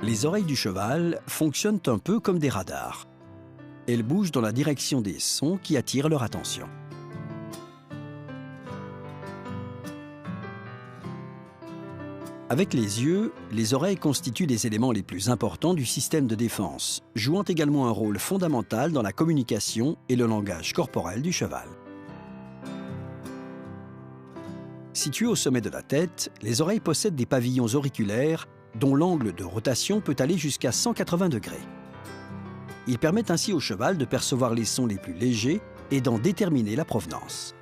Les oreilles du cheval fonctionnent un peu comme des radars. Elles bougent dans la direction des sons qui attirent leur attention. Avec les yeux, les oreilles constituent les éléments les plus importants du système de défense, jouant également un rôle fondamental dans la communication et le langage corporel du cheval. Situées au sommet de la tête, les oreilles possèdent des pavillons auriculaires dont l'angle de rotation peut aller jusqu'à 180 degrés. Ils permettent ainsi au cheval de percevoir les sons les plus légers et d'en déterminer la provenance.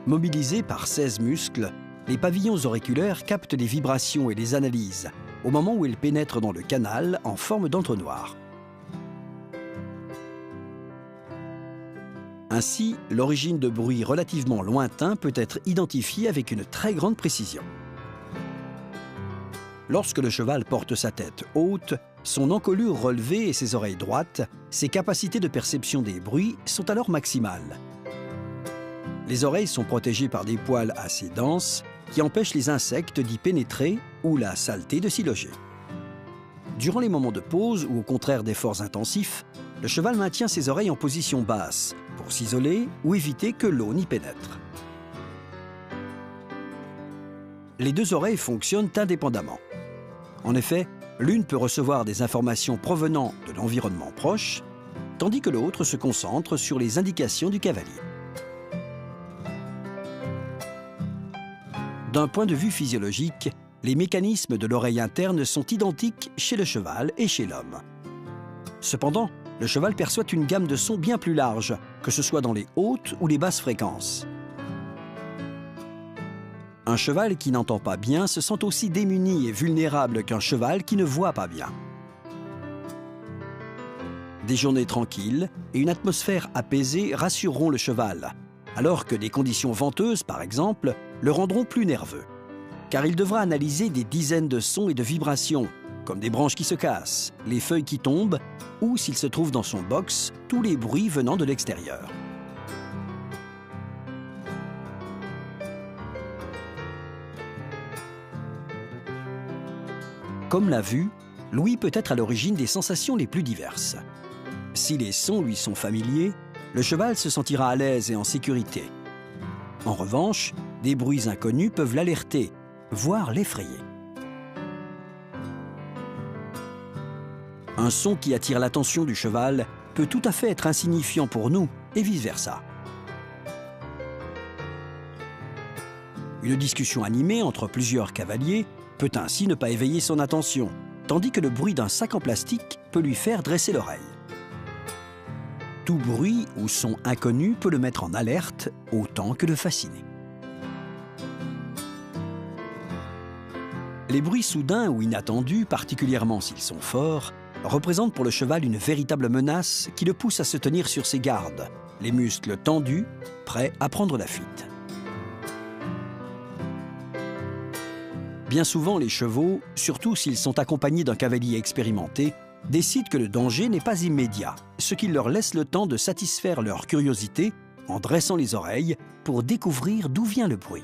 Mobilisés par 16 muscles, les pavillons auriculaires captent les vibrations et les analysent au moment où ils pénètrent dans le canal en forme d'entonnoir. Ainsi, l'origine de bruits relativement lointains peut être identifiée avec une très grande précision. Lorsque le cheval porte sa tête haute, son encolure relevée et ses oreilles droites, ses capacités de perception des bruits sont alors maximales. Les oreilles sont protégées par des poils assez denses qui empêchent les insectes d'y pénétrer ou la saleté de s'y loger. Durant les moments de pause ou au contraire d'efforts intensifs, le cheval maintient ses oreilles en position basse pour s'isoler ou éviter que l'eau n'y pénètre. Les deux oreilles fonctionnent indépendamment. En effet, l'une peut recevoir des informations provenant de l'environnement proche, tandis que l'autre se concentre sur les indications du cavalier. D'un point de vue physiologique, les mécanismes de l'oreille interne sont identiques chez le cheval et chez l'homme. Cependant, le cheval perçoit une gamme de sons bien plus large, que ce soit dans les hautes ou les basses fréquences. Un cheval qui n'entend pas bien se sent aussi démuni et vulnérable qu'un cheval qui ne voit pas bien. Des journées tranquilles et une atmosphère apaisée rassureront le cheval, alors que des conditions venteuses, par exemple, le rendront plus nerveux, car il devra analyser des dizaines de sons et de vibrations, comme des branches qui se cassent, les feuilles qui tombent, ou, s'il se trouve dans son box, tous les bruits venant de l'extérieur. Comme la vue, l'ouïe peut être à l'origine des sensations les plus diverses. Si les sons lui sont familiers, le cheval se sentira à l'aise et en sécurité. En revanche, des bruits inconnus peuvent l'alerter, voire l'effrayer. Un son qui attire l'attention du cheval peut tout à fait être insignifiant pour nous et vice-versa. Une discussion animée entre plusieurs cavaliers peut ainsi ne pas éveiller son attention, tandis que le bruit d'un sac en plastique peut lui faire dresser l'oreille. Tout bruit ou son inconnu peut le mettre en alerte autant que le fasciner. Les bruits soudains ou inattendus, particulièrement s'ils sont forts, représentent pour le cheval une véritable menace qui le pousse à se tenir sur ses gardes, les muscles tendus, prêts à prendre la fuite. Bien souvent, les chevaux, surtout s'ils sont accompagnés d'un cavalier expérimenté, décident que le danger n'est pas immédiat, ce qui leur laisse le temps de satisfaire leur curiosité en dressant les oreilles pour découvrir d'où vient le bruit.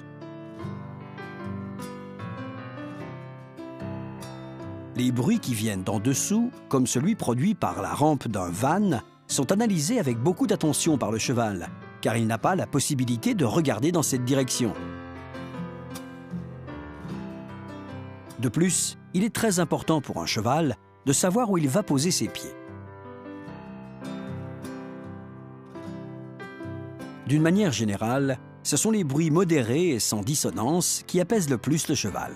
Les bruits qui viennent d'en dessous, comme celui produit par la rampe d'un van, sont analysés avec beaucoup d'attention par le cheval, car il n'a pas la possibilité de regarder dans cette direction. De plus, il est très important pour un cheval de savoir où il va poser ses pieds. D'une manière générale, ce sont les bruits modérés et sans dissonance qui apaisent le plus le cheval.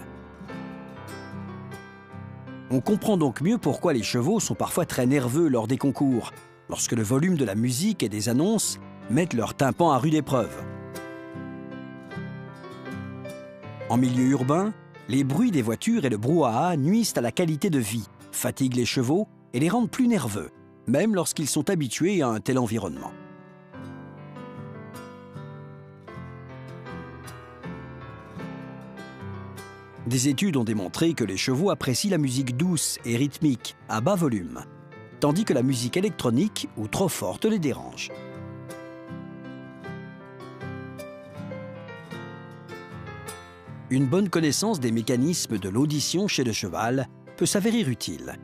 On comprend donc mieux pourquoi les chevaux sont parfois très nerveux lors des concours, lorsque le volume de la musique et des annonces mettent leur tympan à rude épreuve. En milieu urbain, les bruits des voitures et le brouhaha nuisent à la qualité de vie, fatiguent les chevaux et les rendent plus nerveux, même lorsqu'ils sont habitués à un tel environnement. Des études ont démontré que les chevaux apprécient la musique douce et rythmique, à bas volume, tandis que la musique électronique ou trop forte les dérange. Une bonne connaissance des mécanismes de l'audition chez le cheval peut s'avérer utile.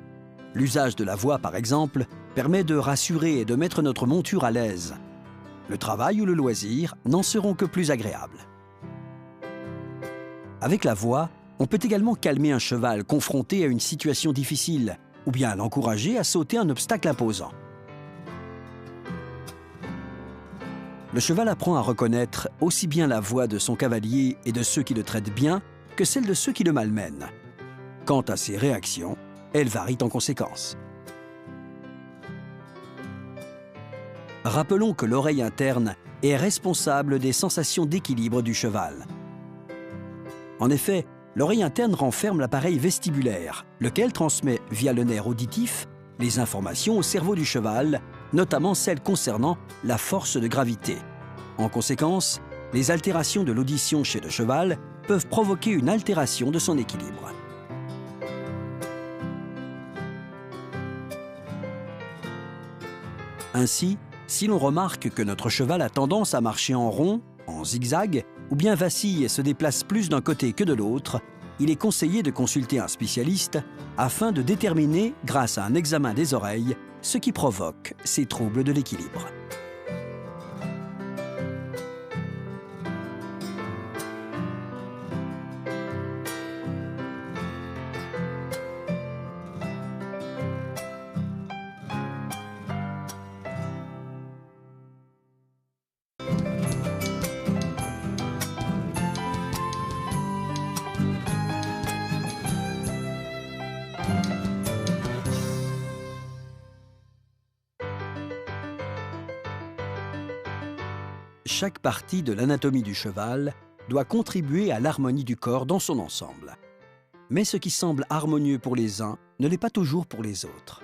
L'usage de la voix, par exemple, permet de rassurer et de mettre notre monture à l'aise. Le travail ou le loisir n'en seront que plus agréables. Avec la voix, on peut également calmer un cheval confronté à une situation difficile ou bien l'encourager à sauter un obstacle imposant. Le cheval apprend à reconnaître aussi bien la voix de son cavalier et de ceux qui le traitent bien que celle de ceux qui le malmènent. Quant à ses réactions, elles varient en conséquence. Rappelons que l'oreille interne est responsable des sensations d'équilibre du cheval. En effet, l'oreille interne renferme l'appareil vestibulaire, lequel transmet via le nerf auditif les informations au cerveau du cheval, notamment celles concernant la force de gravité. En conséquence, les altérations de l'audition chez le cheval peuvent provoquer une altération de son équilibre. Ainsi, si l'on remarque que notre cheval a tendance à marcher en rond, en zigzag, ou bien vacille et se déplace plus d'un côté que de l'autre, il est conseillé de consulter un spécialiste afin de déterminer, grâce à un examen des oreilles, ce qui provoque ces troubles de l'équilibre. Chaque partie de l'anatomie du cheval doit contribuer à l'harmonie du corps dans son ensemble. Mais ce qui semble harmonieux pour les uns ne l'est pas toujours pour les autres.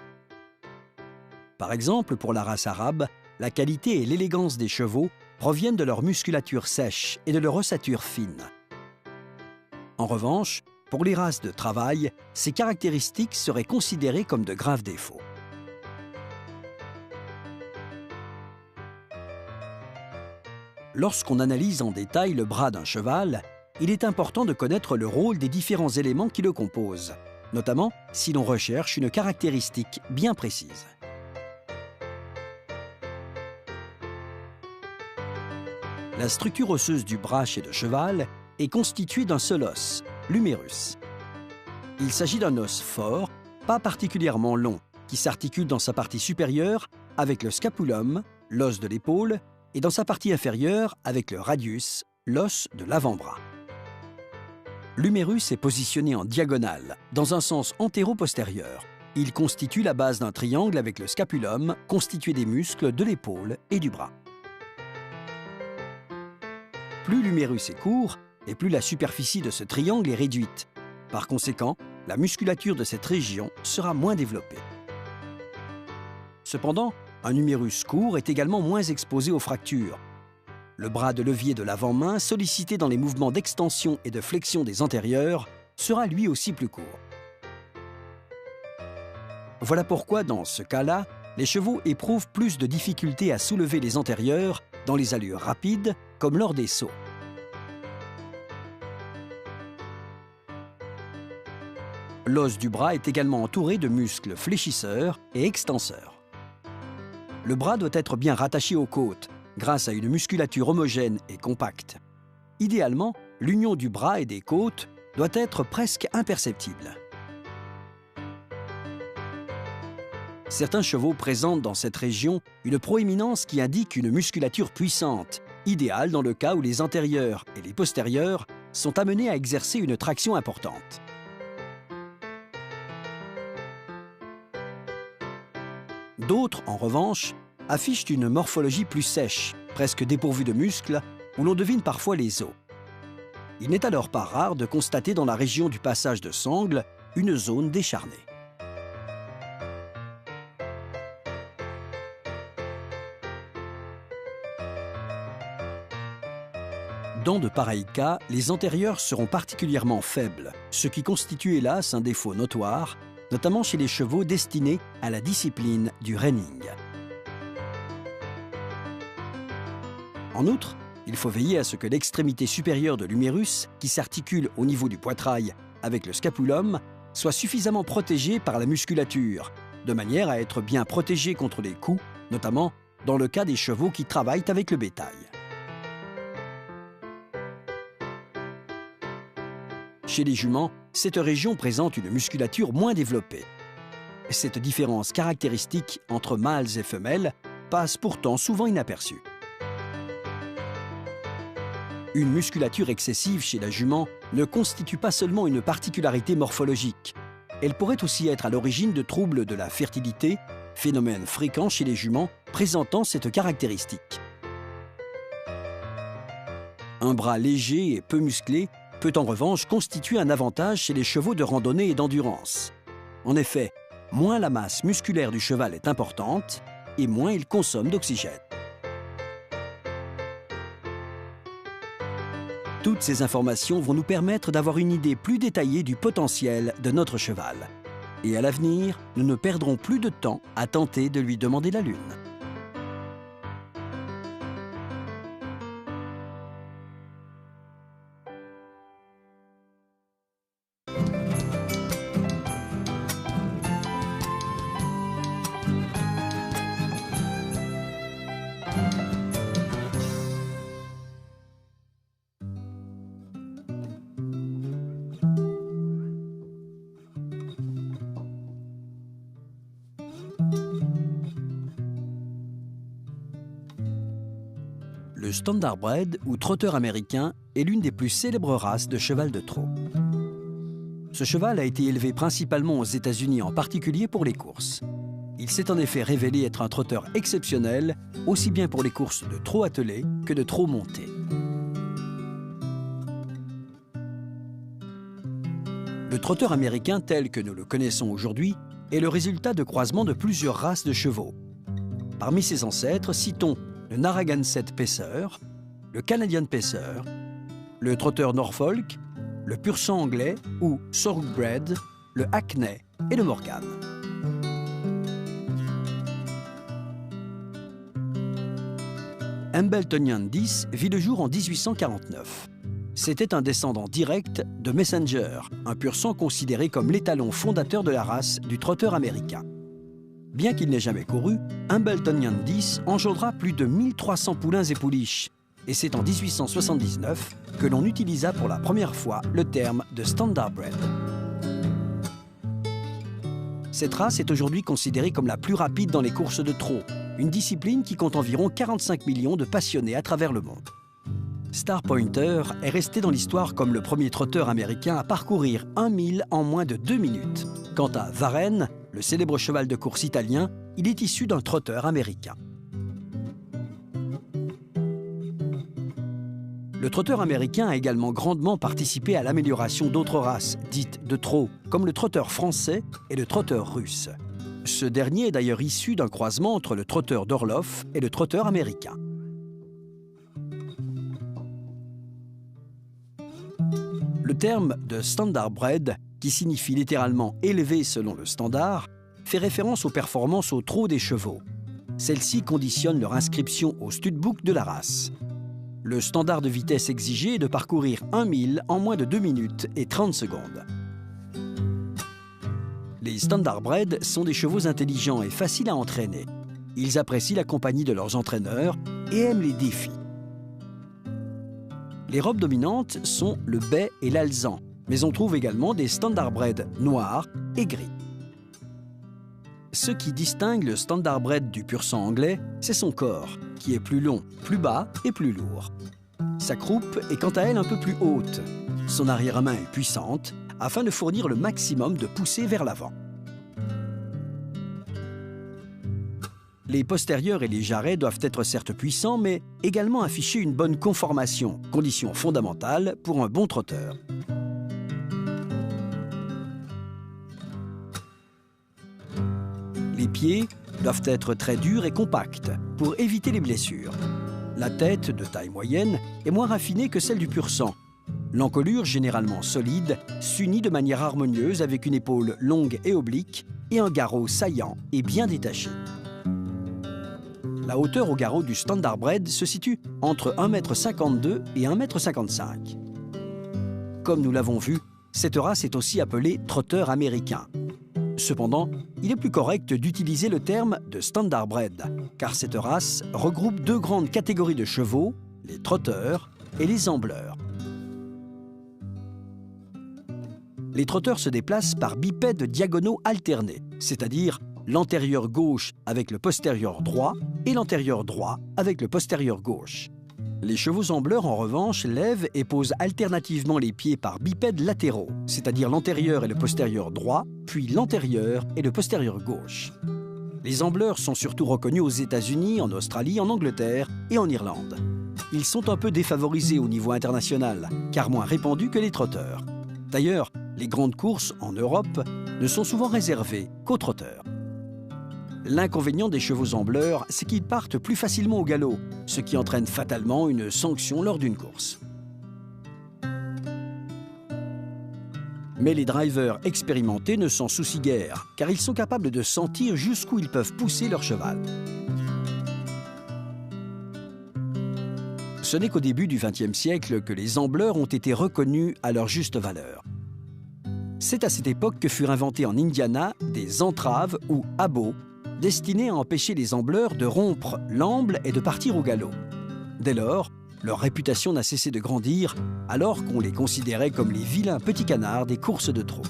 Par exemple, pour la race arabe, la qualité et l'élégance des chevaux proviennent de leur musculature sèche et de leur ossature fine. En revanche, pour les races de travail, ces caractéristiques seraient considérées comme de graves défauts. Lorsqu'on analyse en détail le bras d'un cheval, il est important de connaître le rôle des différents éléments qui le composent, notamment si l'on recherche une caractéristique bien précise. La structure osseuse du bras chez le cheval est constituée d'un seul os, l'humérus. Il s'agit d'un os fort, pas particulièrement long, qui s'articule dans sa partie supérieure avec le scapulum, l'os de l'épaule, et dans sa partie inférieure avec le radius, l'os de l'avant-bras. L'humérus est positionné en diagonale, dans un sens antéro-postérieur. Il constitue la base d'un triangle avec le scapulum, constitué des muscles de l'épaule et du bras. Plus l'humérus est court, et plus la superficie de ce triangle est réduite. Par conséquent, la musculature de cette région sera moins développée. Cependant, un humérus court est également moins exposé aux fractures. Le bras de levier de l'avant-main, sollicité dans les mouvements d'extension et de flexion des antérieurs, sera lui aussi plus court. Voilà pourquoi, dans ce cas-là, les chevaux éprouvent plus de difficultés à soulever les antérieurs dans les allures rapides, comme lors des sauts. L'os du bras est également entouré de muscles fléchisseurs et extenseurs. Le bras doit être bien rattaché aux côtes, grâce à une musculature homogène et compacte. Idéalement, l'union du bras et des côtes doit être presque imperceptible. Certains chevaux présentent dans cette région une proéminence qui indique une musculature puissante, idéale dans le cas où les antérieurs et les postérieurs sont amenés à exercer une traction importante. D'autres, en revanche, affichent une morphologie plus sèche, presque dépourvue de muscles, où l'on devine parfois les os. Il n'est alors pas rare de constater dans la région du passage de sangle une zone décharnée. Dans de pareils cas, les antérieurs seront particulièrement faibles, ce qui constitue hélas un défaut notoire, notamment chez les chevaux destinés à la discipline du reining. En outre, Il faut veiller à ce que l'extrémité supérieure de l'humérus, qui s'articule au niveau du poitrail avec le scapulum, soit suffisamment protégée par la musculature, de manière à être bien protégée contre les coups, notamment dans le cas des chevaux qui travaillent avec le bétail. Chez les juments, cette région présente une musculature moins développée. Cette différence caractéristique entre mâles et femelles passe pourtant souvent inaperçue. Une musculature excessive chez la jument ne constitue pas seulement une particularité morphologique. Elle pourrait aussi être à l'origine de troubles de la fertilité, phénomène fréquent chez les juments présentant cette caractéristique. Un bras léger et peu musclé peut en revanche constituer un avantage chez les chevaux de randonnée et d'endurance. En effet, moins la masse musculaire du cheval est importante et moins il consomme d'oxygène. Toutes ces informations vont nous permettre d'avoir une idée plus détaillée du potentiel de notre cheval. Et à l'avenir, nous ne perdrons plus de temps à tenter de lui demander la lune. Le Standardbred, ou trotteur américain, est l'une des plus célèbres races de cheval de trot. Ce cheval a été élevé principalement aux États-Unis, en particulier pour les courses. Il s'est en effet révélé être un trotteur exceptionnel, aussi bien pour les courses de trot attelé que de trot monté. Le trotteur américain tel que nous le connaissons aujourd'hui est le résultat de croisements de plusieurs races de chevaux. Parmi ses ancêtres, citons le Narragansett Pacer, le Canadian Pacer, le trotteur Norfolk, le Pur-sang anglais ou Thoroughbred, le Hackney et le Morgan. Hambletonian 10 vit le jour en 1849. C'était un descendant direct de Messenger, un pur-sang considéré comme l'étalon fondateur de la race du trotteur américain. Bien qu'il n'ait jamais couru, Hambletonian 10 engendra plus de 1300 poulains et pouliches, et c'est en 1879 que l'on utilisa pour la première fois le terme de Standardbred. Cette race est aujourd'hui considérée comme la plus rapide dans les courses de trot, une discipline qui compte environ 45 millions de passionnés à travers le monde. Star Pointer est resté dans l'histoire comme le premier trotteur américain à parcourir 1 mille en moins de 2 minutes. Quant à Varenne, le célèbre cheval de course italien, il est issu d'un trotteur américain. Le trotteur américain a également grandement participé à l'amélioration d'autres races dites de trot, comme le trotteur français et le trotteur russe. Ce dernier est d'ailleurs issu d'un croisement entre le trotteur d'Orloff et le trotteur américain. Le terme de Standardbred, qui signifie littéralement « élevé selon le standard », fait référence aux performances au trot des chevaux. Celles-ci conditionnent leur inscription au studbook de la race. Le standard de vitesse exigé est de parcourir 1 mille en moins de 2 minutes et 30 secondes. Les Standardbred sont des chevaux intelligents et faciles à entraîner. Ils apprécient la compagnie de leurs entraîneurs et aiment les défis. Les robes dominantes sont le bai et l'alezan, mais on trouve également des Standardbred noirs et gris. Ce qui distingue le Standardbred du pur-sang anglais, c'est son corps, qui est plus long, plus bas et plus lourd. Sa croupe est quant à elle un peu plus haute. Son arrière-main est puissante, afin de fournir le maximum de poussée vers l'avant. Les postérieurs et les jarrets doivent être certes puissants, mais également afficher une bonne conformation, condition fondamentale pour un bon trotteur. Les pieds doivent être très durs et compacts pour éviter les blessures. La tête, de taille moyenne, est moins raffinée que celle du pur-sang. L'encolure, généralement solide, s'unit de manière harmonieuse avec une épaule longue et oblique et un garrot saillant et bien détaché. La hauteur au garrot du Standardbred se situe entre 1,52 m et 1,55 m. Comme nous l'avons vu, cette race est aussi appelée trotteur américain. Cependant, il est plus correct d'utiliser le terme de Standardbred, car cette race regroupe deux grandes catégories de chevaux, les trotteurs et les ambleurs. Les trotteurs se déplacent par bipèdes diagonaux alternés, c'est-à-dire l'antérieur gauche avec le postérieur droit et l'antérieur droit avec le postérieur gauche. Les chevaux ambleurs, en revanche, lèvent et posent alternativement les pieds par bipèdes latéraux, c'est-à-dire l'antérieur et le postérieur droit, puis l'antérieur et le postérieur gauche. Les ambleurs sont surtout reconnus aux États-Unis, en Australie, en Angleterre et en Irlande. Ils sont un peu défavorisés au niveau international, car moins répandus que les trotteurs. D'ailleurs, les grandes courses en Europe ne sont souvent réservées qu'aux trotteurs. L'inconvénient des chevaux ambleurs, c'est qu'ils partent plus facilement au galop, ce qui entraîne fatalement une sanction lors d'une course. Mais les drivers expérimentés ne s'en soucient guère, car ils sont capables de sentir jusqu'où ils peuvent pousser leur cheval. Ce n'est qu'au début du XXe siècle que les ambleurs ont été reconnus à leur juste valeur. C'est à cette époque que furent inventés en Indiana des entraves ou abots, destinés à empêcher les ambleurs de rompre l'amble et de partir au galop. Dès lors, leur réputation n'a cessé de grandir, alors qu'on les considérait comme les vilains petits canards des courses de trot.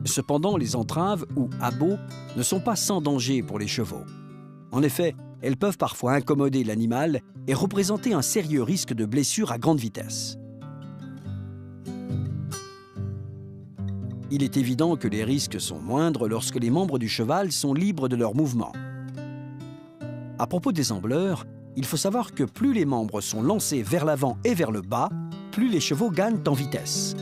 Cependant, les entraves ou abots ne sont pas sans danger pour les chevaux. En effet, elles peuvent parfois incommoder l'animal et représenter un sérieux risque de blessure à grande vitesse. Il est évident que les risques sont moindres lorsque les membres du cheval sont libres de leurs mouvements. À propos des ambleurs, il faut savoir que plus les membres sont lancés vers l'avant et vers le bas, plus les chevaux gagnent en vitesse.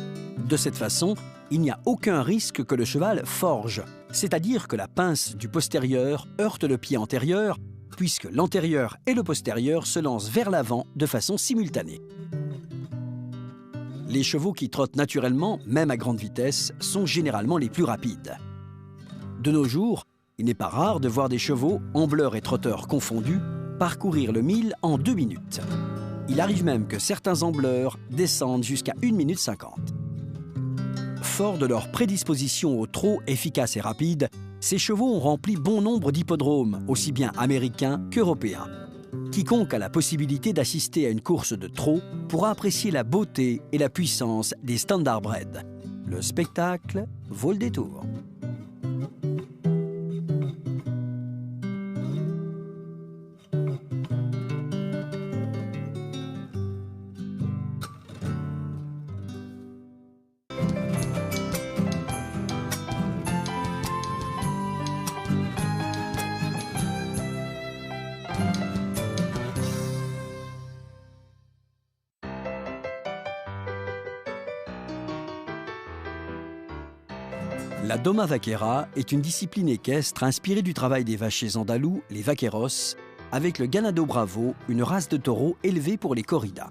De cette façon, il n'y a aucun risque que le cheval forge, c'est-à-dire que la pince du postérieur heurte le pied antérieur, puisque l'antérieur et le postérieur se lancent vers l'avant de façon simultanée. Les chevaux qui trottent naturellement, même à grande vitesse, sont généralement les plus rapides. De nos jours, il n'est pas rare de voir des chevaux, ambleurs et trotteurs confondus, parcourir le 1000 en 2 minutes. Il arrive même que certains ambleurs descendent jusqu'à 1 minute 50. Forts de leur prédisposition au trot efficace et rapide, ces chevaux ont rempli bon nombre d'hippodromes, aussi bien américains qu'européens. Quiconque a la possibilité d'assister à une course de trot pourra apprécier la beauté et la puissance des Standardbred. Le spectacle vaut le détour. La doma vaquera est une discipline équestre inspirée du travail des vachers andalous, les vaqueros, avec le ganado bravo, une race de taureaux élevée pour les corridas.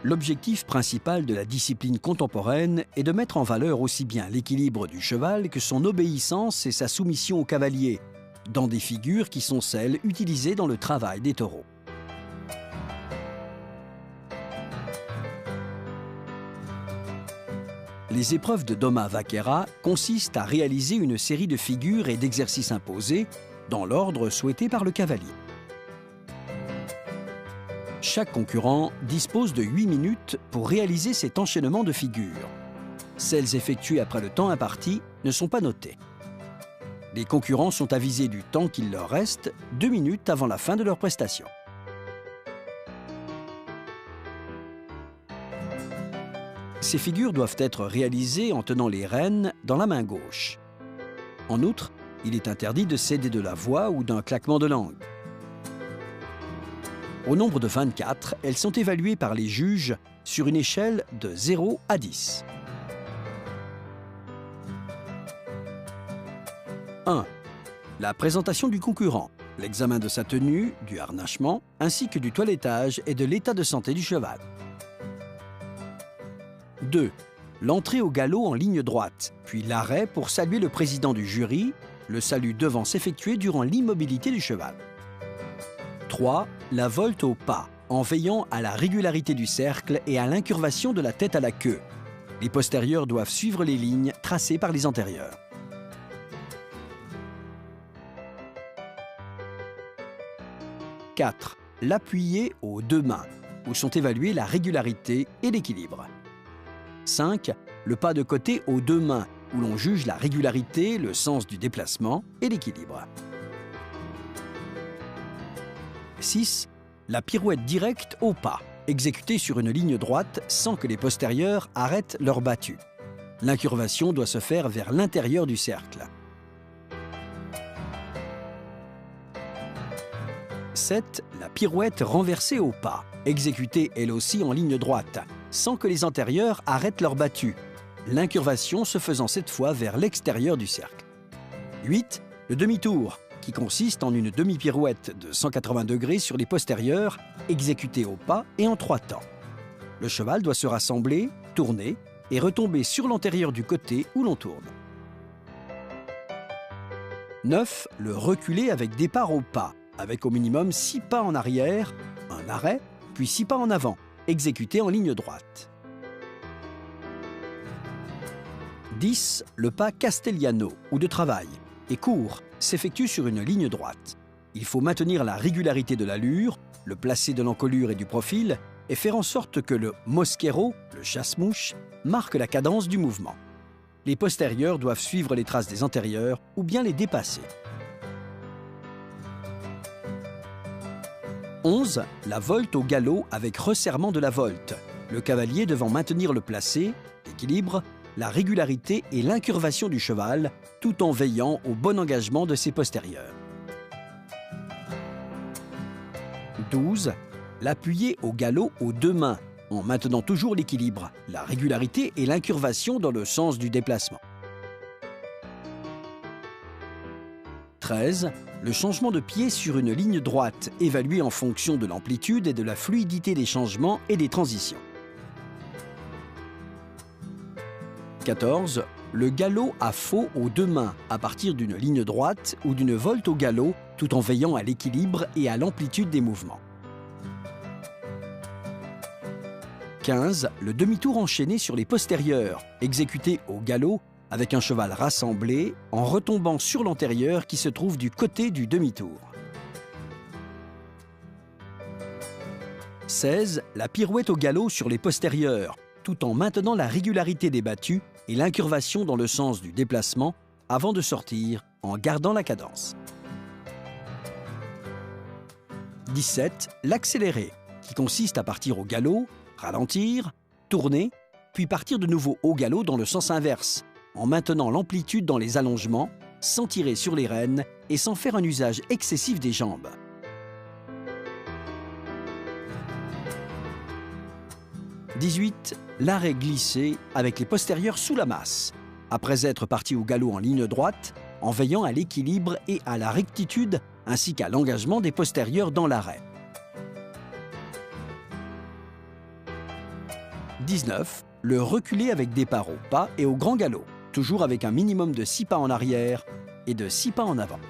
L'objectif principal de la discipline contemporaine est de mettre en valeur aussi bien l'équilibre du cheval que son obéissance et sa soumission au cavalier, dans des figures qui sont celles utilisées dans le travail des taureaux. Les épreuves de doma vaquera consistent à réaliser une série de figures et d'exercices imposés dans l'ordre souhaité par le cavalier. Chaque concurrent dispose de 8 minutes pour réaliser cet enchaînement de figures. Celles effectuées après le temps imparti ne sont pas notées. Les concurrents sont avisés du temps qu'il leur reste 2 minutes avant la fin de leur prestation. Ces figures doivent être réalisées en tenant les rênes dans la main gauche. En outre, il est interdit de céder de la voix ou d'un claquement de langue. Au nombre de 24, elles sont évaluées par les juges sur une échelle de 0 à 10. 1. La présentation du concurrent, l'examen de sa tenue, du harnachement, ainsi que du toilettage et de l'état de santé du cheval. 2. l'entrée au galop en ligne droite, puis l'arrêt pour saluer le président du jury, le salut devant s'effectuer durant l'immobilité du cheval. 3. La volte au pas, en veillant à la régularité du cercle et à l'incurvation de la tête à la queue. Les postérieurs doivent suivre les lignes tracées par les antérieurs. « 4. L'appuyer aux deux mains, où sont évaluées la régularité et l'équilibre. 5. Le pas de côté aux deux mains, où l'on juge la régularité, le sens du déplacement et l'équilibre. 6. La pirouette directe au pas, exécutée sur une ligne droite sans que les postérieurs arrêtent leur battue. L'incurvation doit se faire vers l'intérieur du cercle. 7. La pirouette renversée au pas, exécutée elle aussi en ligne droite, sans que les antérieurs arrêtent leur battue. L'incurvation se faisant cette fois vers l'extérieur du cercle. 8. Le demi-tour, qui consiste en une demi-pirouette de 180 degrés sur les postérieurs, exécutée au pas et en 3 temps. Le cheval doit se rassembler, tourner et retomber sur l'antérieur du côté où l'on tourne. 9. Le reculer avec départ au pas, avec au minimum 6 pas en arrière, un arrêt, puis 6 pas en avant, exécuté en ligne droite. 10. Le pas castellano, ou de travail, est court, s'effectue sur une ligne droite. Il faut maintenir la régularité de l'allure, le placé de l'encolure et du profil, et faire en sorte que le mosquero, le chasse-mouche, marque la cadence du mouvement. Les postérieurs doivent suivre les traces des antérieurs ou bien les dépasser. 11. La volte au galop avec resserrement de la volte, le cavalier devant maintenir le placé, l'équilibre, la régularité et l'incurvation du cheval, tout en veillant au bon engagement de ses postérieurs. 12. L'appuyer au galop aux deux mains, en maintenant toujours l'équilibre, la régularité et l'incurvation dans le sens du déplacement. 13. Le changement de pied sur une ligne droite, évalué en fonction de l'amplitude et de la fluidité des changements et des transitions. 14. Le galop à faux aux deux mains, à partir d'une ligne droite ou d'une volte au galop, tout en veillant à l'équilibre et à l'amplitude des mouvements. 15. Le demi-tour enchaîné sur les postérieurs, exécuté au galop avec un cheval rassemblé, en retombant sur l'antérieur qui se trouve du côté du demi-tour. 16. La pirouette au galop sur les postérieurs, tout en maintenant la régularité des battues et l'incurvation dans le sens du déplacement avant de sortir en gardant la cadence. 17. L'accéléré, qui consiste à partir au galop, ralentir, tourner, puis partir de nouveau au galop dans le sens inverse, en maintenant l'amplitude dans les allongements, sans tirer sur les rênes et sans faire un usage excessif des jambes. 18. L'arrêt glissé avec les postérieurs sous la masse, après être parti au galop en ligne droite, en veillant à l'équilibre et à la rectitude ainsi qu'à l'engagement des postérieurs dans l'arrêt. 19. Le reculer avec départ au pas et au grand galop, toujours avec un minimum de 6 pas en arrière et de 6 pas en avant.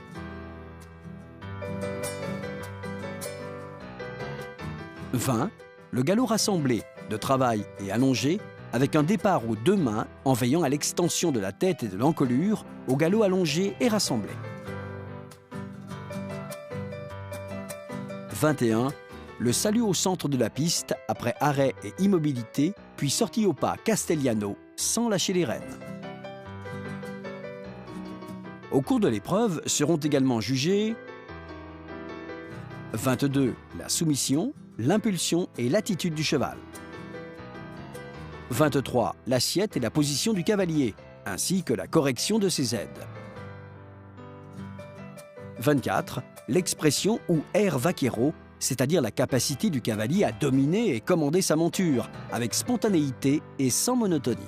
20. Le galop rassemblé, de travail et allongé, avec un départ aux deux mains en veillant à l'extension de la tête et de l'encolure, au galop allongé et rassemblé. 21. Le salut au centre de la piste après arrêt et immobilité, puis sortie au pas castellano sans lâcher les rênes. Au cours de l'épreuve seront également jugés 22. La soumission, l'impulsion et l'attitude du cheval. 23. L'assiette et la position du cavalier, ainsi que la correction de ses aides. 24. L'expression ou air vaquero, c'est-à-dire la capacité du cavalier à dominer et commander sa monture, avec spontanéité et sans monotonie.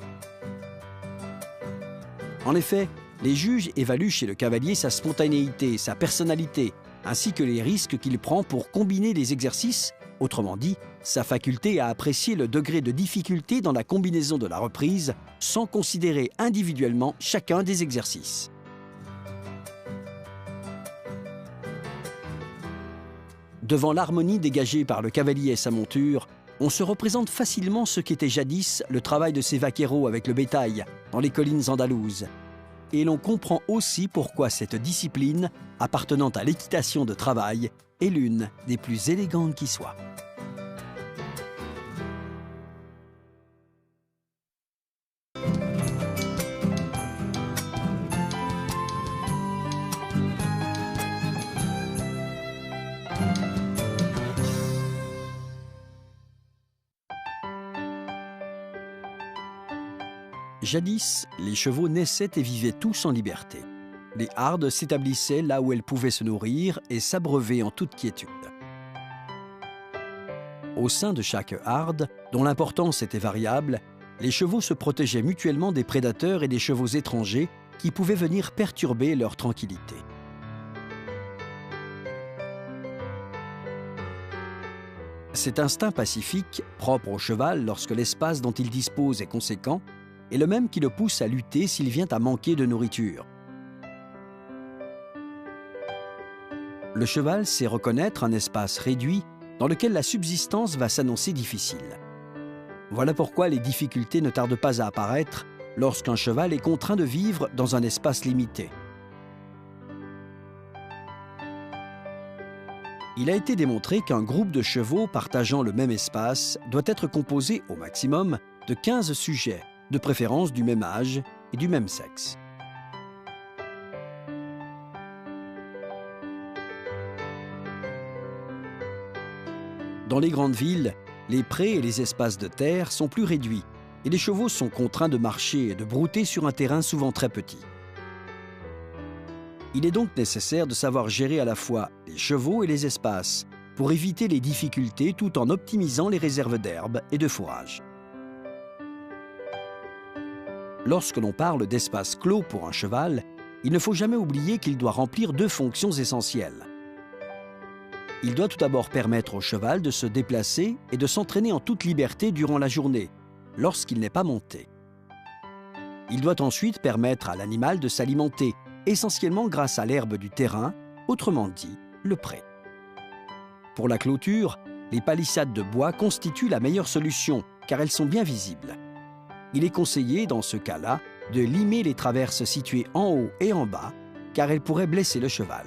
En effet, les juges évaluent chez le cavalier sa spontanéité, sa personnalité, ainsi que les risques qu'il prend pour combiner les exercices Autrement dit, sa faculté à apprécier le degré de difficulté dans la combinaison de la reprise sans considérer individuellement chacun des exercices. Devant l'harmonie dégagée par le cavalier et sa monture, on se représente facilement ce qu'était jadis le travail de ces vaqueros avec le bétail dans les collines andalouses. Et l'on comprend aussi pourquoi cette discipline, appartenant à l'équitation de travail, est l'une des plus élégantes qui soit. Jadis, les chevaux naissaient et vivaient tous en liberté. Les hardes s'établissaient là où elles pouvaient se nourrir et s'abreuver en toute quiétude. Au sein de chaque harde, dont l'importance était variable, les chevaux se protégeaient mutuellement des prédateurs et des chevaux étrangers qui pouvaient venir perturber leur tranquillité. Cet instinct pacifique, propre au cheval lorsque l'espace dont il dispose est conséquent, est le même qui le pousse à lutter s'il vient à manquer de nourriture. Le cheval sait reconnaître un espace réduit dans lequel la subsistance va s'annoncer difficile. Voilà pourquoi les difficultés ne tardent pas à apparaître lorsqu'un cheval est contraint de vivre dans un espace limité. Il a été démontré qu'un groupe de chevaux partageant le même espace doit être composé au maximum de 15 sujets, de préférence du même âge et du même sexe. Dans les grandes villes, les prés et les espaces de terre sont plus réduits et les chevaux sont contraints de marcher et de brouter sur un terrain souvent très petit. Il est donc nécessaire de savoir gérer à la fois les chevaux et les espaces pour éviter les difficultés tout en optimisant les réserves d'herbe et de fourrage. Lorsque l'on parle d'espace clos pour un cheval, il ne faut jamais oublier qu'il doit remplir deux fonctions essentielles. Il doit tout d'abord permettre au cheval de se déplacer et de s'entraîner en toute liberté durant la journée, lorsqu'il n'est pas monté. Il doit ensuite permettre à l'animal de s'alimenter, essentiellement grâce à l'herbe du terrain, autrement dit, le pré. Pour la clôture, les palissades de bois constituent la meilleure solution, car elles sont bien visibles. Il est conseillé, dans ce cas-là, de limer les traverses situées en haut et en bas, car elles pourraient blesser le cheval.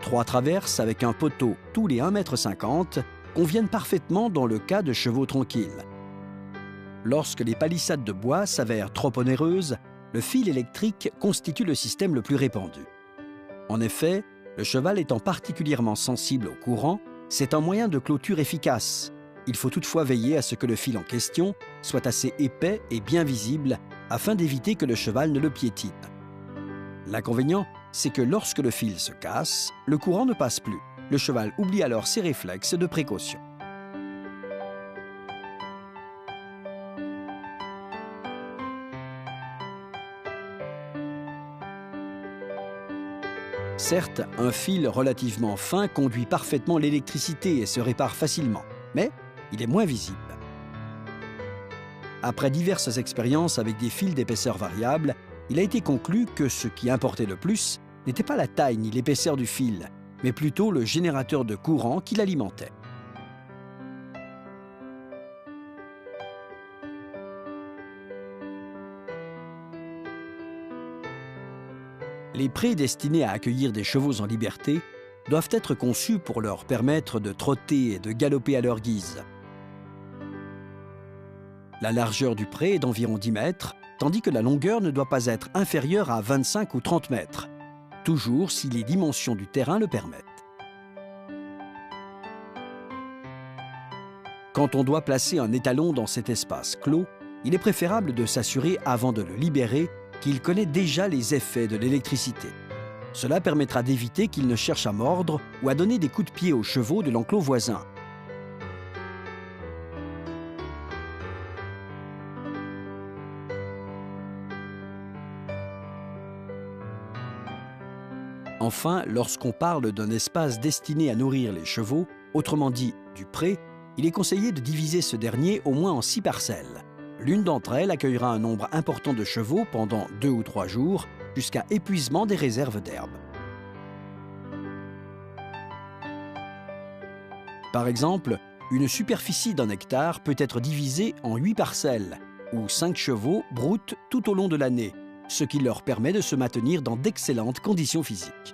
Trois traverses avec un poteau tous les 1,50 m conviennent parfaitement dans le cas de chevaux tranquilles. Lorsque les palissades de bois s'avèrent trop onéreuses, le fil électrique constitue le système le plus répandu. En effet, le cheval étant particulièrement sensible au courant, c'est un moyen de clôture efficace. Il faut toutefois veiller à ce que le fil en question soit assez épais et bien visible afin d'éviter que le cheval ne le piétine. L'inconvénient, c'est que lorsque le fil se casse, le courant ne passe plus. Le cheval oublie alors ses réflexes de précaution. Certes, un fil relativement fin conduit parfaitement l'électricité et se répare facilement, mais il est moins visible. Après diverses expériences avec des fils d'épaisseur variable, il a été conclu que ce qui importait le plus n'était pas la taille ni l'épaisseur du fil, mais plutôt le générateur de courant qui l'alimentait. Les prés destinés à accueillir des chevaux en liberté doivent être conçus pour leur permettre de trotter et de galoper à leur guise. La largeur du pré est d'environ 10 mètres, tandis que la longueur ne doit pas être inférieure à 25 ou 30 mètres, toujours si les dimensions du terrain le permettent. Quand on doit placer un étalon dans cet espace clos, il est préférable de s'assurer avant de le libérer qu'il connaît déjà les effets de l'électricité. Cela permettra d'éviter qu'il ne cherche à mordre ou à donner des coups de pied aux chevaux de l'enclos voisin. Enfin, lorsqu'on parle d'un espace destiné à nourrir les chevaux, autrement dit du pré, il est conseillé de diviser ce dernier au moins en 6 parcelles. L'une d'entre elles accueillera un nombre important de chevaux pendant 2 ou 3 jours, jusqu'à épuisement des réserves d'herbe. Par exemple, une superficie d'1 hectare peut être divisée en 8 parcelles, où 5 chevaux broutent tout au long de l'année, ce qui leur permet de se maintenir dans d'excellentes conditions physiques.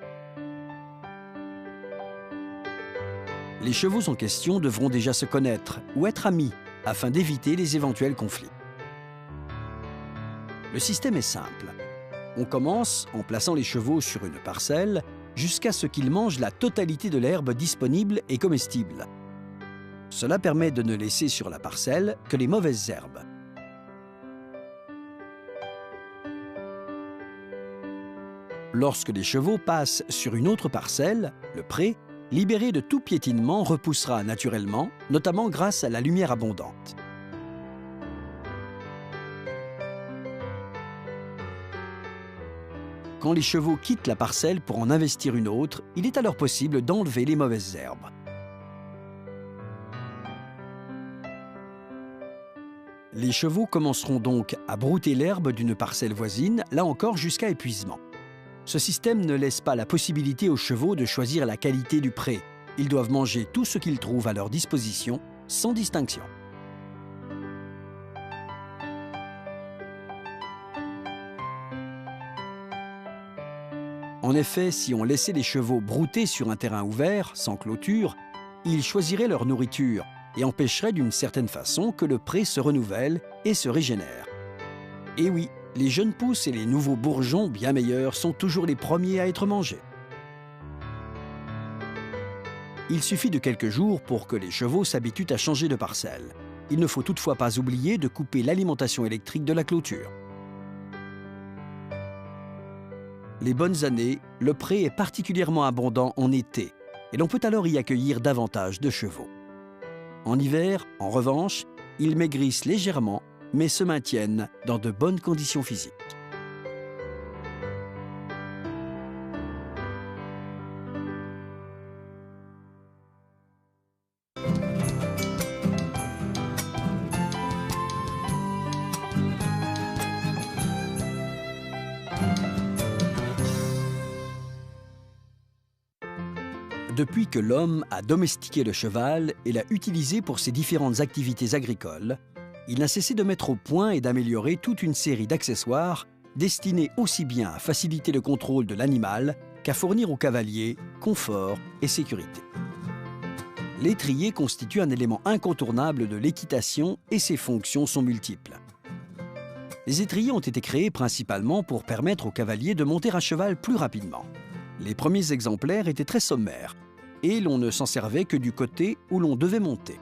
Les chevaux en question devront déjà se connaître ou être amis afin d'éviter les éventuels conflits. Le système est simple. On commence en plaçant les chevaux sur une parcelle jusqu'à ce qu'ils mangent la totalité de l'herbe disponible et comestible. Cela permet de ne laisser sur la parcelle que les mauvaises herbes. Lorsque les chevaux passent sur une autre parcelle, le pré, libéré de tout piétinement, repoussera naturellement, notamment grâce à la lumière abondante. Quand les chevaux quittent la parcelle pour en investir une autre, il est alors possible d'enlever les mauvaises herbes. Les chevaux commenceront donc à brouter l'herbe d'une parcelle voisine, là encore jusqu'à épuisement. Ce système ne laisse pas la possibilité aux chevaux de choisir la qualité du pré. Ils doivent manger tout ce qu'ils trouvent à leur disposition, sans distinction. En effet, si on laissait les chevaux brouter sur un terrain ouvert, sans clôture, ils choisiraient leur nourriture et empêcheraient d'une certaine façon que le pré se renouvelle et se régénère. Et oui, les jeunes pousses et les nouveaux bourgeons bien meilleurs sont toujours les premiers à être mangés. Il suffit de quelques jours pour que les chevaux s'habituent à changer de parcelle. Il ne faut toutefois pas oublier de couper l'alimentation électrique de la clôture. Les bonnes années, le pré est particulièrement abondant en été et l'on peut alors y accueillir davantage de chevaux. En hiver, en revanche, ils maigrissent légèrement mais se maintiennent dans de bonnes conditions physiques. Depuis que l'homme a domestiqué le cheval et l'a utilisé pour ses différentes activités agricoles, il n'a cessé de mettre au point et d'améliorer toute une série d'accessoires destinés aussi bien à faciliter le contrôle de l'animal qu'à fournir aux cavaliers confort et sécurité. L'étrier constitue un élément incontournable de l'équitation et ses fonctions sont multiples. Les étriers ont été créés principalement pour permettre aux cavaliers de monter à cheval plus rapidement. Les premiers exemplaires étaient très sommaires et l'on ne s'en servait que du côté où l'on devait monter.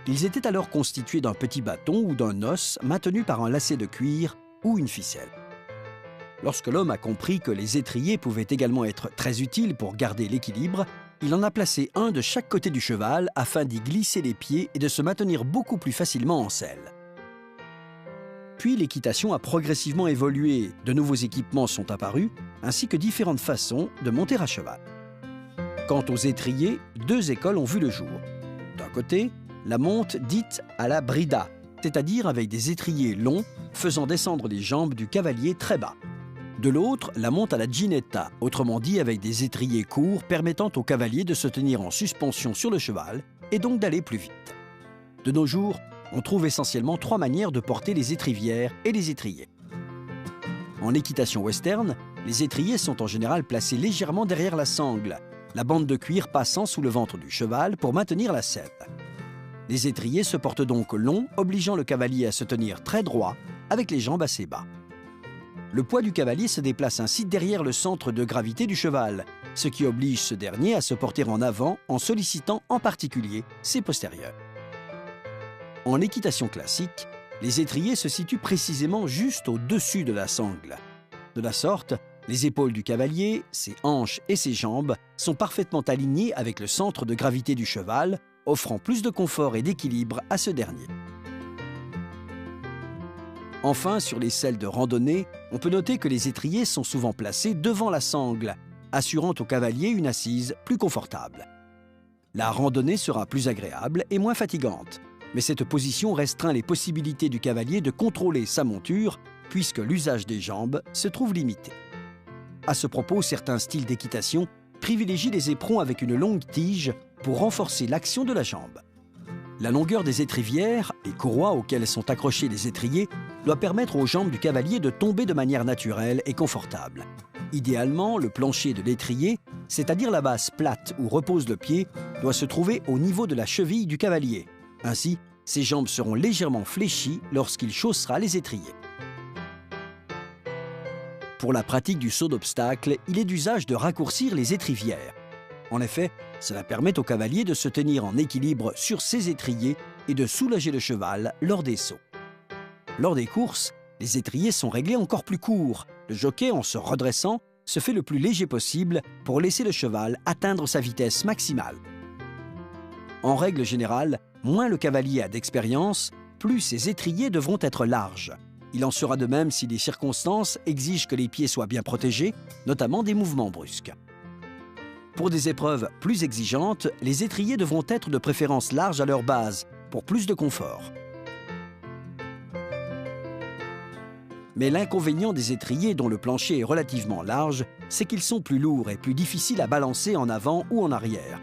Ils étaient alors constitués d'un petit bâton ou d'un os maintenu par un lacet de cuir ou une ficelle. Lorsque l'homme a compris que les étriers pouvaient également être très utiles pour garder l'équilibre, il en a placé un de chaque côté du cheval afin d'y glisser les pieds et de se maintenir beaucoup plus facilement en selle. Puis l'équitation a progressivement évolué, de nouveaux équipements sont apparus, ainsi que différentes façons de monter à cheval. Quant aux étriers, 2 écoles ont vu le jour. D'un côté, la monte dite à la brida, c'est-à-dire avec des étriers longs faisant descendre les jambes du cavalier très bas. De l'autre, la monte à la ginetta, autrement dit avec des étriers courts permettant au cavalier de se tenir en suspension sur le cheval et donc d'aller plus vite. De nos jours, on trouve essentiellement 3 manières de porter les étrivières et les étriers. En équitation western, les étriers sont en général placés légèrement derrière la sangle, la bande de cuir passant sous le ventre du cheval pour maintenir la selle. Les étriers se portent donc longs, obligeant le cavalier à se tenir très droit, avec les jambes assez bas. Le poids du cavalier se déplace ainsi derrière le centre de gravité du cheval, ce qui oblige ce dernier à se porter en avant en sollicitant en particulier ses postérieurs. En équitation classique, les étriers se situent précisément juste au-dessus de la sangle. De la sorte, les épaules du cavalier, ses hanches et ses jambes sont parfaitement alignées avec le centre de gravité du cheval, offrant plus de confort et d'équilibre à ce dernier. Enfin, sur les selles de randonnée, on peut noter que les étriers sont souvent placés devant la sangle, assurant au cavalier une assise plus confortable. La randonnée sera plus agréable et moins fatigante, mais cette position restreint les possibilités du cavalier de contrôler sa monture puisque l'usage des jambes se trouve limité. À ce propos, certains styles d'équitation privilégient les éperons avec une longue tige pour renforcer l'action de la jambe. La longueur des étrivières, les courroies auxquelles sont accrochés les étriers, doit permettre aux jambes du cavalier de tomber de manière naturelle et confortable. Idéalement, le plancher de l'étrier, c'est-à-dire la base plate où repose le pied, doit se trouver au niveau de la cheville du cavalier. Ainsi, ses jambes seront légèrement fléchies lorsqu'il chaussera les étriers. Pour la pratique du saut d'obstacle, il est d'usage de raccourcir les étrivières. En effet, cela permet au cavalier de se tenir en équilibre sur ses étriers et de soulager le cheval lors des sauts. Lors des courses, les étriers sont réglés encore plus courts. Le jockey, en se redressant, se fait le plus léger possible pour laisser le cheval atteindre sa vitesse maximale. En règle générale, moins le cavalier a d'expérience, plus ses étriers devront être larges. Il en sera de même si les circonstances exigent que les pieds soient bien protégés, notamment des mouvements brusques. Pour des épreuves plus exigeantes, les étriers devront être de préférence larges à leur base, pour plus de confort. Mais l'inconvénient des étriers dont le plancher est relativement large, c'est qu'ils sont plus lourds et plus difficiles à balancer en avant ou en arrière.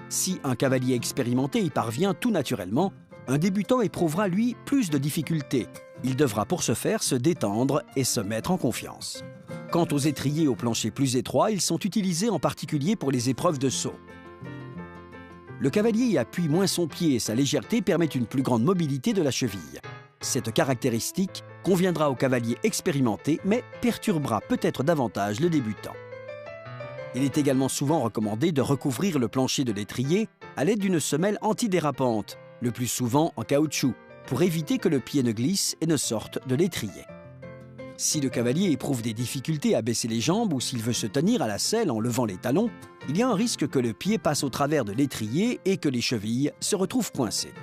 Si un cavalier expérimenté y parvient tout naturellement, un débutant éprouvera, lui, plus de difficultés. Il devra pour ce faire se détendre et se mettre en confiance. Quant aux étriers au plancher plus étroit, ils sont utilisés en particulier pour les épreuves de saut. Le cavalier y appuie moins son pied et sa légèreté permet une plus grande mobilité de la cheville. Cette caractéristique conviendra au cavalier expérimenté, mais perturbera peut-être davantage le débutant. Il est également souvent recommandé de recouvrir le plancher de l'étrier à l'aide d'une semelle antidérapante, le plus souvent en caoutchouc, pour éviter que le pied ne glisse et ne sorte de l'étrier. Si le cavalier éprouve des difficultés à baisser les jambes ou s'il veut se tenir à la selle en levant les talons, il y a un risque que le pied passe au travers de l'étrier et que les chevilles se retrouvent coincées.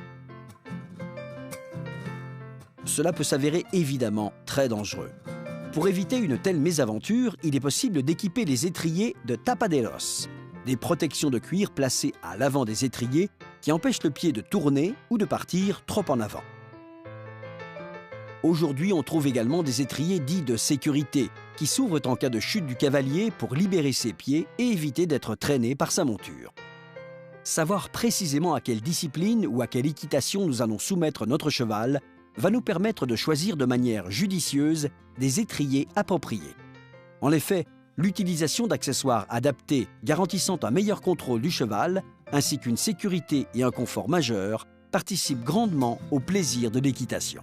Cela peut s'avérer évidemment très dangereux. Pour éviter une telle mésaventure, il est possible d'équiper les étriers de tapaderos, des protections de cuir placées à l'avant des étriers qui empêchent le pied de tourner ou de partir trop en avant. Aujourd'hui, on trouve également des étriers dits de sécurité qui s'ouvrent en cas de chute du cavalier pour libérer ses pieds et éviter d'être traîné par sa monture. Savoir précisément à quelle discipline ou à quelle équitation nous allons soumettre notre cheval va nous permettre de choisir de manière judicieuse des étriers appropriés. En effet, l'utilisation d'accessoires adaptés garantissant un meilleur contrôle du cheval, ainsi qu'une sécurité et un confort majeur, participe grandement au plaisir de l'équitation.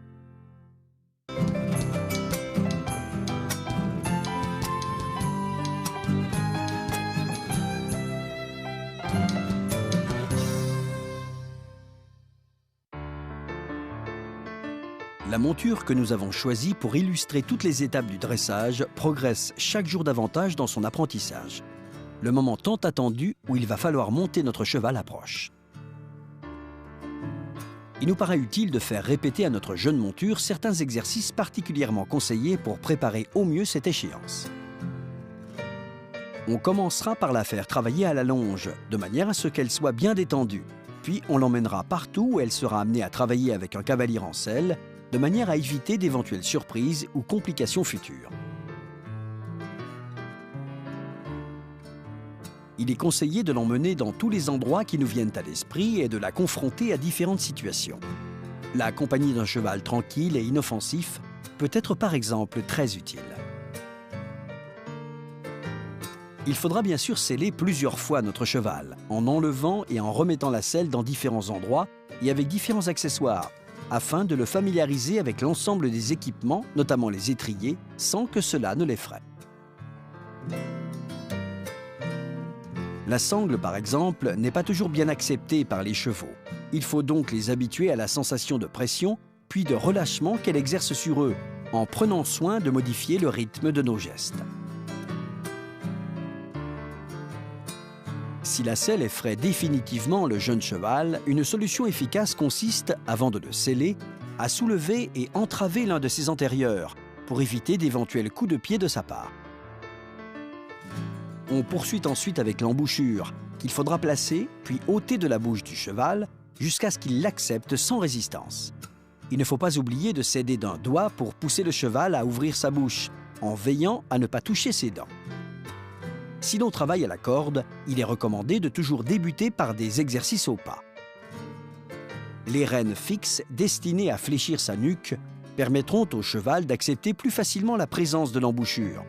La monture que nous avons choisie pour illustrer toutes les étapes du dressage progresse chaque jour davantage dans son apprentissage. Le moment tant attendu où il va falloir monter notre cheval approche. Il nous paraît utile de faire répéter à notre jeune monture certains exercices particulièrement conseillés pour préparer au mieux cette échéance. On commencera par la faire travailler à la longe, de manière à ce qu'elle soit bien détendue. Puis on l'emmènera partout où elle sera amenée à travailler avec un cavalier en selle, de manière à éviter d'éventuelles surprises ou complications futures. Il est conseillé de l'emmener dans tous les endroits qui nous viennent à l'esprit et de la confronter à différentes situations. La compagnie d'un cheval tranquille et inoffensif peut être par exemple très utile. Il faudra bien sûr seller plusieurs fois notre cheval, en enlevant et en remettant la selle dans différents endroits et avec différents accessoires, afin de le familiariser avec l'ensemble des équipements, notamment les étriers, sans que cela ne l'effraie. La sangle, par exemple, n'est pas toujours bien acceptée par les chevaux. Il faut donc les habituer à la sensation de pression, puis de relâchement qu'elle exerce sur eux, en prenant soin de modifier le rythme de nos gestes. Si la selle effraie définitivement le jeune cheval, une solution efficace consiste, avant de le seller, à soulever et entraver l'un de ses antérieurs pour éviter d'éventuels coups de pied de sa part. On poursuit ensuite avec l'embouchure, qu'il faudra placer puis ôter de la bouche du cheval jusqu'à ce qu'il l'accepte sans résistance. Il ne faut pas oublier de s'aider d'un doigt pour pousser le cheval à ouvrir sa bouche, en veillant à ne pas toucher ses dents. Si l'on travaille à la corde, il est recommandé de toujours débuter par des exercices au pas. Les rênes fixes, destinées à fléchir sa nuque, permettront au cheval d'accepter plus facilement la présence de l'embouchure.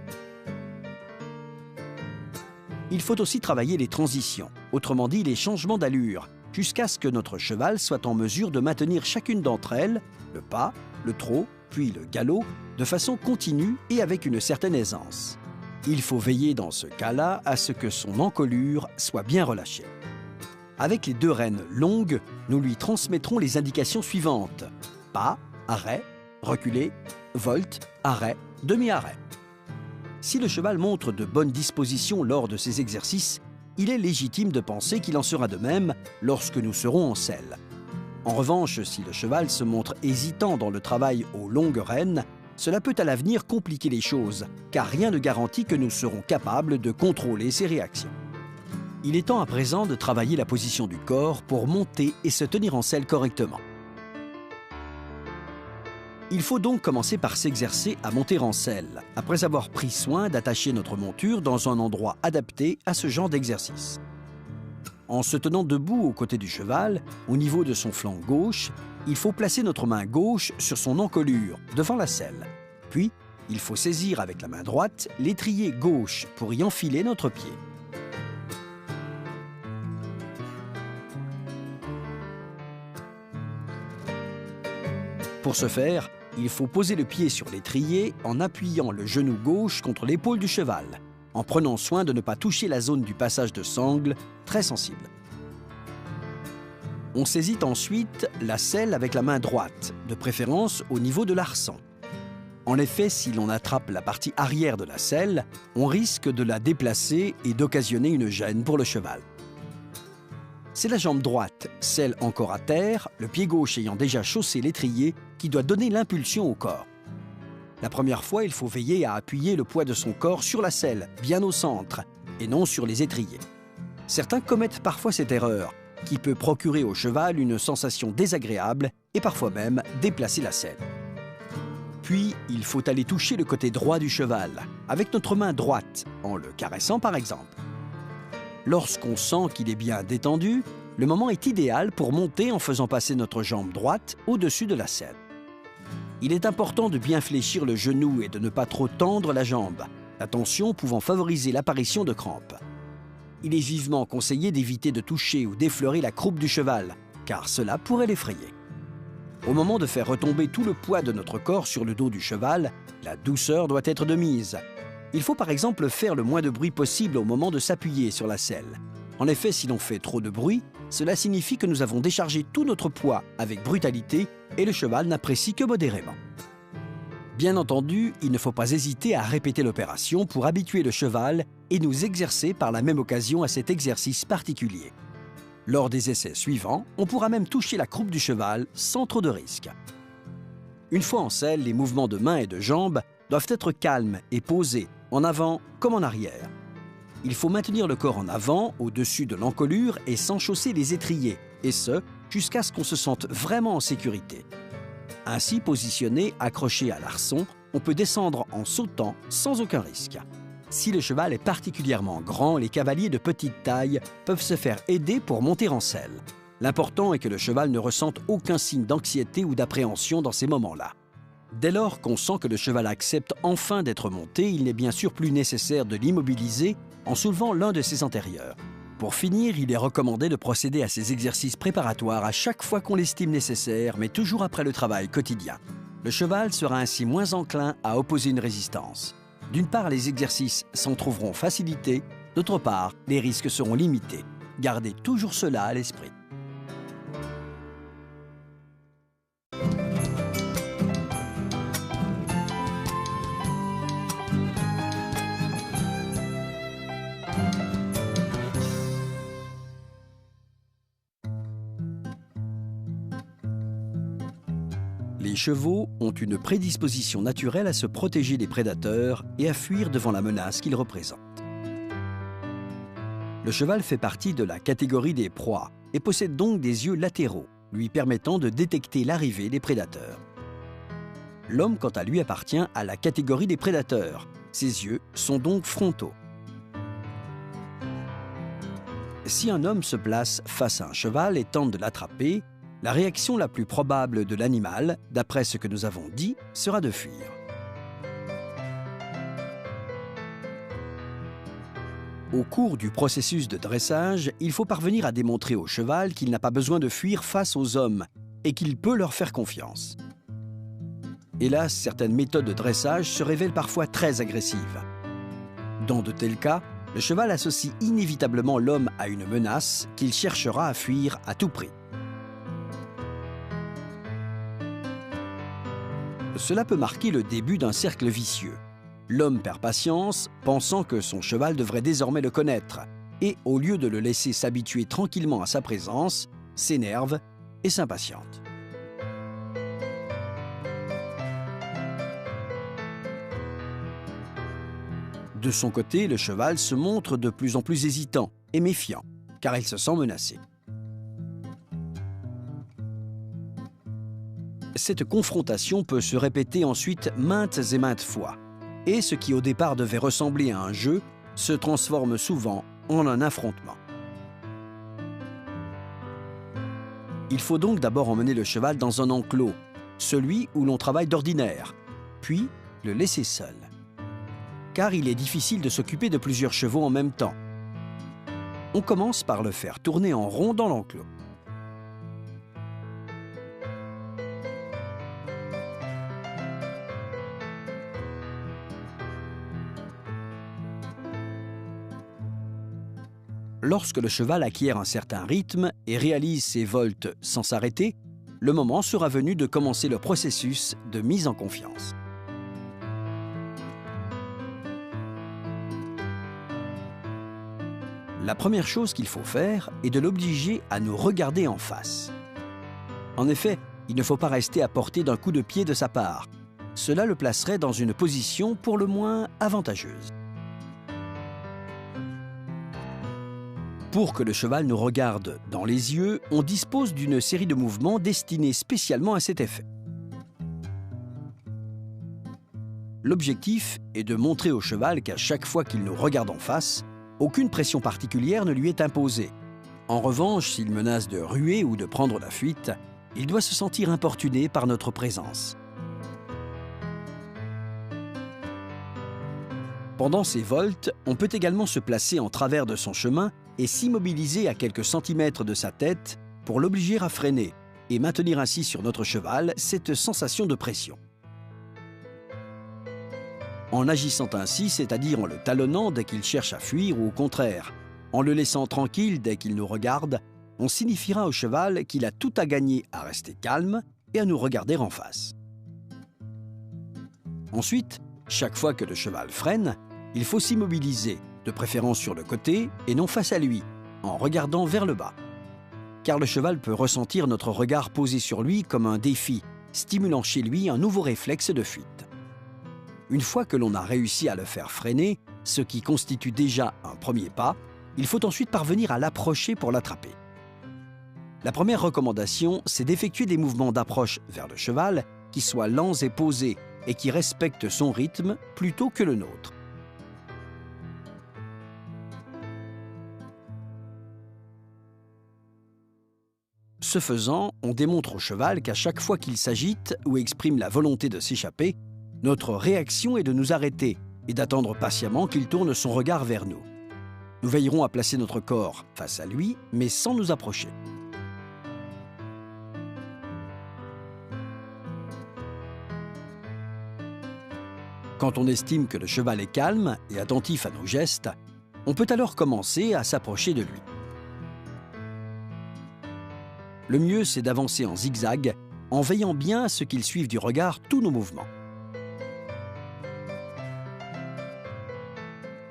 Il faut aussi travailler les transitions, autrement dit les changements d'allure, jusqu'à ce que notre cheval soit en mesure de maintenir chacune d'entre elles, le pas, le trot, puis le galop, de façon continue et avec une certaine aisance. Il faut veiller dans ce cas-là à ce que son encolure soit bien relâchée. Avec les 2 rênes longues, nous lui transmettrons les indications suivantes: pas, arrêt, reculer, volte, arrêt, demi-arrêt. Si le cheval montre de bonnes dispositions lors de ces exercices, il est légitime de penser qu'il en sera de même lorsque nous serons en selle. En revanche, si le cheval se montre hésitant dans le travail aux longues rênes, cela peut à l'avenir compliquer les choses, car rien ne garantit que nous serons capables de contrôler ses réactions. Il est temps à présent de travailler la position du corps pour monter et se tenir en selle correctement. Il faut donc commencer par s'exercer à monter en selle, après avoir pris soin d'attacher notre monture dans un endroit adapté à ce genre d'exercice. En se tenant debout aux côtés du cheval, au niveau de son flanc gauche, il faut placer notre main gauche sur son encolure, devant la selle. Puis, il faut saisir avec la main droite l'étrier gauche pour y enfiler notre pied. Pour ce faire, il faut poser le pied sur l'étrier en appuyant le genou gauche contre l'épaule du cheval, en prenant soin de ne pas toucher la zone du passage de sangle, très sensible. On saisit ensuite la selle avec la main droite, de préférence au niveau de l'arçon. En effet, si l'on attrape la partie arrière de la selle, on risque de la déplacer et d'occasionner une gêne pour le cheval. C'est la jambe droite, celle encore à terre, le pied gauche ayant déjà chaussé l'étrier, qui doit donner l'impulsion au corps. La première fois, il faut veiller à appuyer le poids de son corps sur la selle, bien au centre, et non sur les étriers. Certains commettent parfois cette erreur, qui peut procurer au cheval une sensation désagréable et parfois même déplacer la selle. Puis, il faut aller toucher le côté droit du cheval, avec notre main droite, en le caressant par exemple. Lorsqu'on sent qu'il est bien détendu, le moment est idéal pour monter en faisant passer notre jambe droite au-dessus de la selle. Il est important de bien fléchir le genou et de ne pas trop tendre la jambe, la tension pouvant favoriser l'apparition de crampes. Il est vivement conseillé d'éviter de toucher ou d'effleurer la croupe du cheval, car cela pourrait l'effrayer. Au moment de faire retomber tout le poids de notre corps sur le dos du cheval, la douceur doit être de mise. Il faut par exemple faire le moins de bruit possible au moment de s'appuyer sur la selle. En effet, si l'on fait trop de bruit, cela signifie que nous avons déchargé tout notre poids avec brutalité et le cheval n'apprécie que modérément. Bien entendu, il ne faut pas hésiter à répéter l'opération pour habituer le cheval et nous exercer par la même occasion à cet exercice particulier. Lors des essais suivants, on pourra même toucher la croupe du cheval sans trop de risques. Une fois en selle, les mouvements de mains et de jambes doivent être calmes et posés, en avant comme en arrière. Il faut maintenir le corps en avant, au-dessus de l'encolure et sans chausser les étriers, et ce, jusqu'à ce qu'on se sente vraiment en sécurité. Ainsi positionné, accroché à l'arçon, on peut descendre en sautant sans aucun risque. Si le cheval est particulièrement grand, les cavaliers de petite taille peuvent se faire aider pour monter en selle. L'important est que le cheval ne ressente aucun signe d'anxiété ou d'appréhension dans ces moments-là. Dès lors qu'on sent que le cheval accepte enfin d'être monté, il n'est bien sûr plus nécessaire de l'immobiliser en soulevant l'un de ses antérieurs. Pour finir, il est recommandé de procéder à ces exercices préparatoires à chaque fois qu'on l'estime nécessaire, mais toujours après le travail quotidien. Le cheval sera ainsi moins enclin à opposer une résistance. D'une part, les exercices s'en trouveront facilités, d'autre part, les risques seront limités. Gardez toujours cela à l'esprit. Les chevaux ont une prédisposition naturelle à se protéger des prédateurs et à fuir devant la menace qu'ils représentent. Le cheval fait partie de la catégorie des proies et possède donc des yeux latéraux, lui permettant de détecter l'arrivée des prédateurs. L'homme, quant à lui, appartient à la catégorie des prédateurs. Ses yeux sont donc frontaux. Si un homme se place face à un cheval et tente de l'attraper, la réaction la plus probable de l'animal, d'après ce que nous avons dit, sera de fuir. Au cours du processus de dressage, il faut parvenir à démontrer au cheval qu'il n'a pas besoin de fuir face aux hommes et qu'il peut leur faire confiance. Hélas, certaines méthodes de dressage se révèlent parfois très agressives. Dans de tels cas, le cheval associe inévitablement l'homme à une menace qu'il cherchera à fuir à tout prix. Cela peut marquer le début d'un cercle vicieux. L'homme perd patience, pensant que son cheval devrait désormais le connaître, et au lieu de le laisser s'habituer tranquillement à sa présence, s'énerve et s'impatiente. De son côté, le cheval se montre de plus en plus hésitant et méfiant, car il se sent menacé. Cette confrontation peut se répéter ensuite maintes et maintes fois, et ce qui au départ devait ressembler à un jeu se transforme souvent en un affrontement. Il faut donc d'abord emmener le cheval dans un enclos, celui où l'on travaille d'ordinaire, puis le laisser seul. Car il est difficile de s'occuper de plusieurs chevaux en même temps. On commence par le faire tourner en rond dans l'enclos. Lorsque le cheval acquiert un certain rythme et réalise ses voltes sans s'arrêter, le moment sera venu de commencer le processus de mise en confiance. La première chose qu'il faut faire est de l'obliger à nous regarder en face. En effet, il ne faut pas rester à portée d'un coup de pied de sa part. Cela le placerait dans une position pour le moins avantageuse. Pour que le cheval nous regarde dans les yeux, on dispose d'une série de mouvements destinés spécialement à cet effet. L'objectif est de montrer au cheval qu'à chaque fois qu'il nous regarde en face, aucune pression particulière ne lui est imposée. En revanche, s'il menace de ruer ou de prendre la fuite, il doit se sentir importuné par notre présence. Pendant ces voltes, on peut également se placer en travers de son chemin et s'immobiliser à quelques centimètres de sa tête pour l'obliger à freiner et maintenir ainsi sur notre cheval cette sensation de pression. En agissant ainsi, c'est-à-dire en le talonnant dès qu'il cherche à fuir ou au contraire, en le laissant tranquille dès qu'il nous regarde, on signifiera au cheval qu'il a tout à gagner à rester calme et à nous regarder en face. Ensuite, chaque fois que le cheval freine, il faut s'immobiliser, de préférence sur le côté et non face à lui, en regardant vers le bas. Car le cheval peut ressentir notre regard posé sur lui comme un défi, stimulant chez lui un nouveau réflexe de fuite. Une fois que l'on a réussi à le faire freiner, ce qui constitue déjà un premier pas, il faut ensuite parvenir à l'approcher pour l'attraper. La première recommandation, c'est d'effectuer des mouvements d'approche vers le cheval qui soient lents et posés et qui respectent son rythme plutôt que le nôtre. Ce faisant, on démontre au cheval qu'à chaque fois qu'il s'agite ou exprime la volonté de s'échapper, notre réaction est de nous arrêter et d'attendre patiemment qu'il tourne son regard vers nous. Nous veillerons à placer notre corps face à lui, mais sans nous approcher. Quand on estime que le cheval est calme et attentif à nos gestes, on peut alors commencer à s'approcher de lui. Le mieux, c'est d'avancer en zigzag, en veillant bien à ce qu'il suive du regard tous nos mouvements.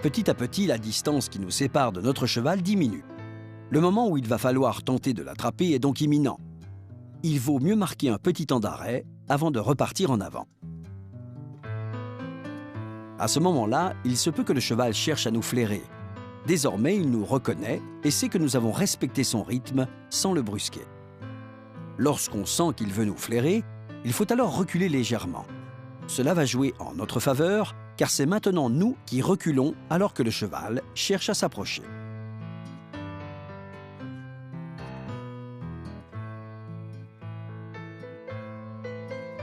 Petit à petit, la distance qui nous sépare de notre cheval diminue. Le moment où il va falloir tenter de l'attraper est donc imminent. Il vaut mieux marquer un petit temps d'arrêt avant de repartir en avant. À ce moment-là, il se peut que le cheval cherche à nous flairer. Désormais, il nous reconnaît et sait que nous avons respecté son rythme sans le brusquer. Lorsqu'on sent qu'il veut nous flairer, il faut alors reculer légèrement. Cela va jouer en notre faveur, car c'est maintenant nous qui reculons alors que le cheval cherche à s'approcher.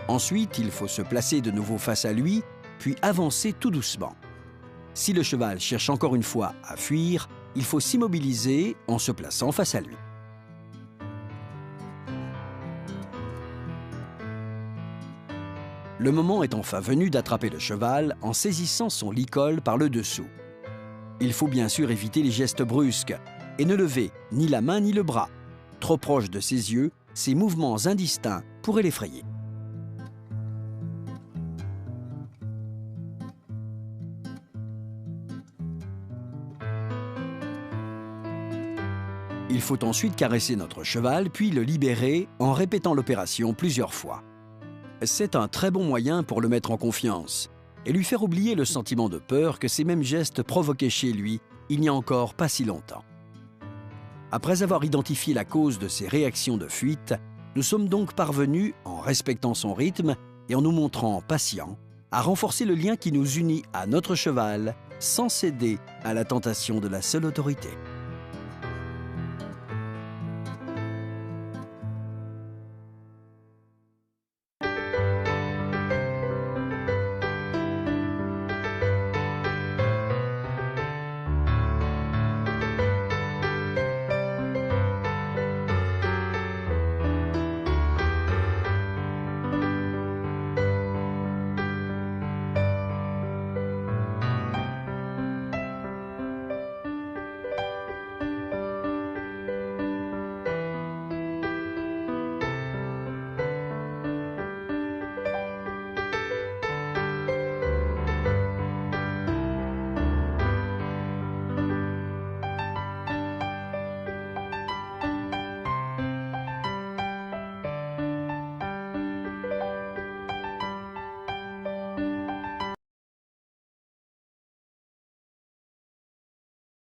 Ensuite, il faut se placer de nouveau face à lui, puis avancer tout doucement. Si le cheval cherche encore une fois à fuir, il faut s'immobiliser en se plaçant face à lui. Le moment est enfin venu d'attraper le cheval en saisissant son licol par le dessous. Il faut bien sûr éviter les gestes brusques et ne lever ni la main ni le bras. Trop proche de ses yeux, ces mouvements indistincts pourraient l'effrayer. Il faut ensuite caresser notre cheval, puis le libérer en répétant l'opération plusieurs fois. C'est un très bon moyen pour le mettre en confiance et lui faire oublier le sentiment de peur que ces mêmes gestes provoquaient chez lui il n'y a encore pas si longtemps. Après avoir identifié la cause de ces réactions de fuite, nous sommes donc parvenus, en respectant son rythme et en nous montrant patients, à renforcer le lien qui nous unit à notre cheval sans céder à la tentation de la seule autorité.